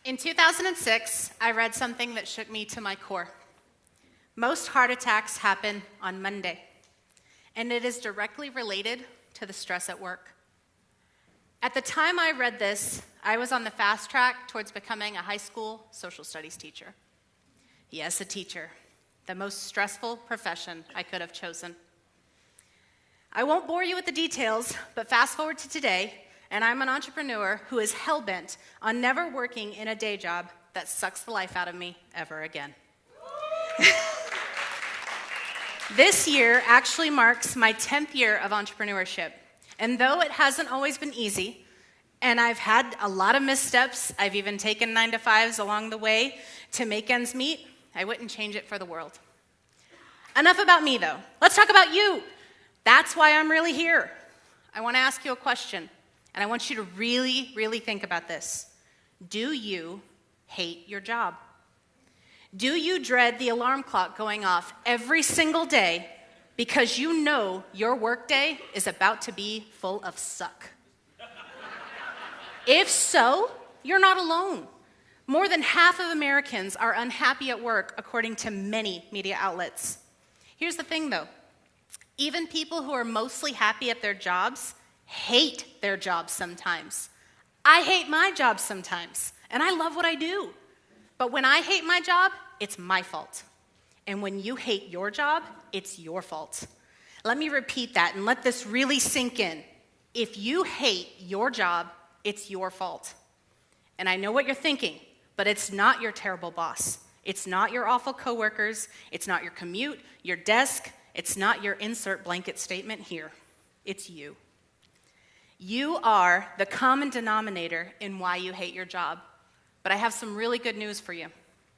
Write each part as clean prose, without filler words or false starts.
In 2006, I read something that shook me to my core. Most heart attacks happen on Monday, and it is directly related to the stress at work. At the time I read this, I was on the fast track towards becoming a high school social studies teacher. Yes, a teacher, the most stressful profession I could have chosen. I won't bore you with the details, but fast forward to today, and I'm an entrepreneur who is hell-bent on never working in a day job that sucks the life out of me ever again. This year actually marks my 10th year of entrepreneurship. And though it hasn't always been easy, and I've had a lot of missteps, I've even taken 9-to-5s along the way to make ends meet, I wouldn't change it for the world. Enough about me, though. Let's talk about you. That's why I'm really here. I want to ask you a question, and I want you to really, really think about this. Do you hate your job? Do you dread the alarm clock going off every single day because you know your workday is about to be full of suck? If so, you're not alone. More than half of Americans are unhappy at work, according to many media outlets. Here's the thing, though. Even people who are mostly happy at their jobs hate their jobs sometimes. I hate my job sometimes, and I love what I do. But when I hate my job, it's my fault. And when you hate your job, it's your fault. Let me repeat that and let this really sink in. If you hate your job, it's your fault. And I know what you're thinking, but it's not your terrible boss. It's not your awful coworkers. It's not your commute, your desk. It's not your insert blanket statement here. It's you. You are the common denominator in why you hate your job. But I have some really good news for you.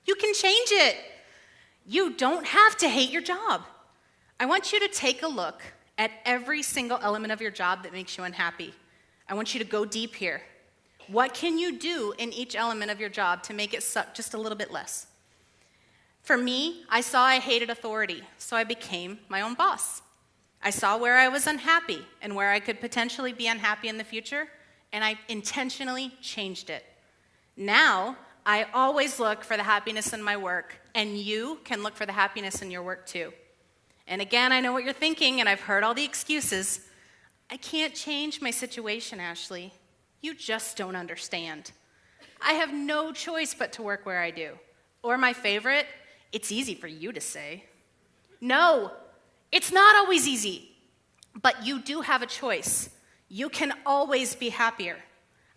You can change it. You don't have to hate your job. I want you to take a look at every single element of your job that makes you unhappy. I want you to go deep here. What can you do in each element of your job to make it suck just a little bit less? For me, I saw I hated authority, so I became my own boss. I saw where I was unhappy and where I could potentially be unhappy in the future, and I intentionally changed it. Now, I always look for the happiness in my work, and you can look for the happiness in your work too. And again, I know what you're thinking, and I've heard all the excuses. I can't change my situation, Ashley. You just don't understand. I have no choice but to work where I do. Or my favorite, it's easy for you to say. No, it's not always easy, but you do have a choice. You can always be happier.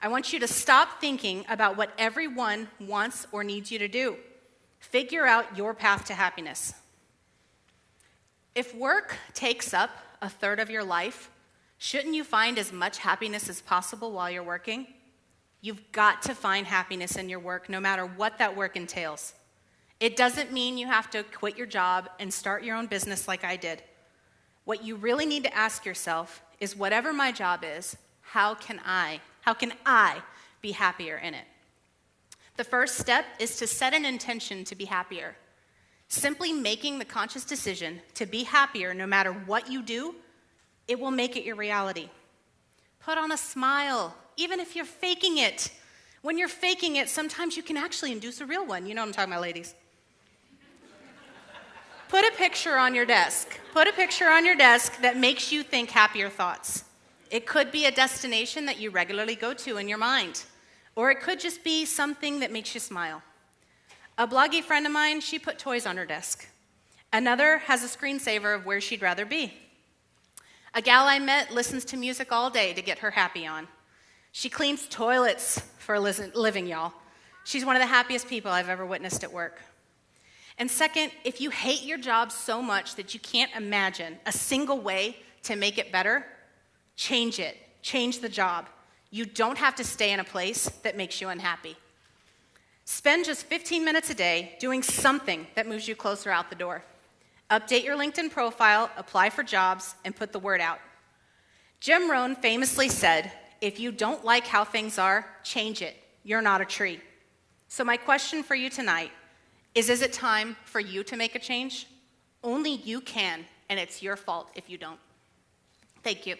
I want you to stop thinking about what everyone wants or needs you to do. Figure out your path to happiness. If work takes up a third of your life, shouldn't you find as much happiness as possible while you're working? You've got to find happiness in your work, no matter what that work entails. It doesn't mean you have to quit your job and start your own business like I did. What you really need to ask yourself is, whatever my job is, how can I be happier in it? The first step is to set an intention to be happier. Simply making the conscious decision to be happier no matter what you do, it will make it your reality. Put on a smile, even if you're faking it. When you're faking it, sometimes you can actually induce a real one. You know what I'm talking about, ladies. Put a picture on your desk. Put a picture on your desk that makes you think happier thoughts. It could be a destination that you regularly go to in your mind, or it could just be something that makes you smile. A bloggy friend of mine, she put toys on her desk. Another has a screensaver of where she'd rather be. A gal I met listens to music all day to get her happy on. She cleans toilets for a living, y'all. She's one of the happiest people I've ever witnessed at work. And second, if you hate your job so much that you can't imagine a single way to make it better, change it. Change the job. You don't have to stay in a place that makes you unhappy. Spend just 15 minutes a day doing something that moves you closer out the door. Update your LinkedIn profile, apply for jobs, and put the word out. Jim Rohn famously said, if you don't like how things are, change it. You're not a tree. So my question for you tonight is it time for you to make a change? Only you can, and it's your fault if you don't. Thank you.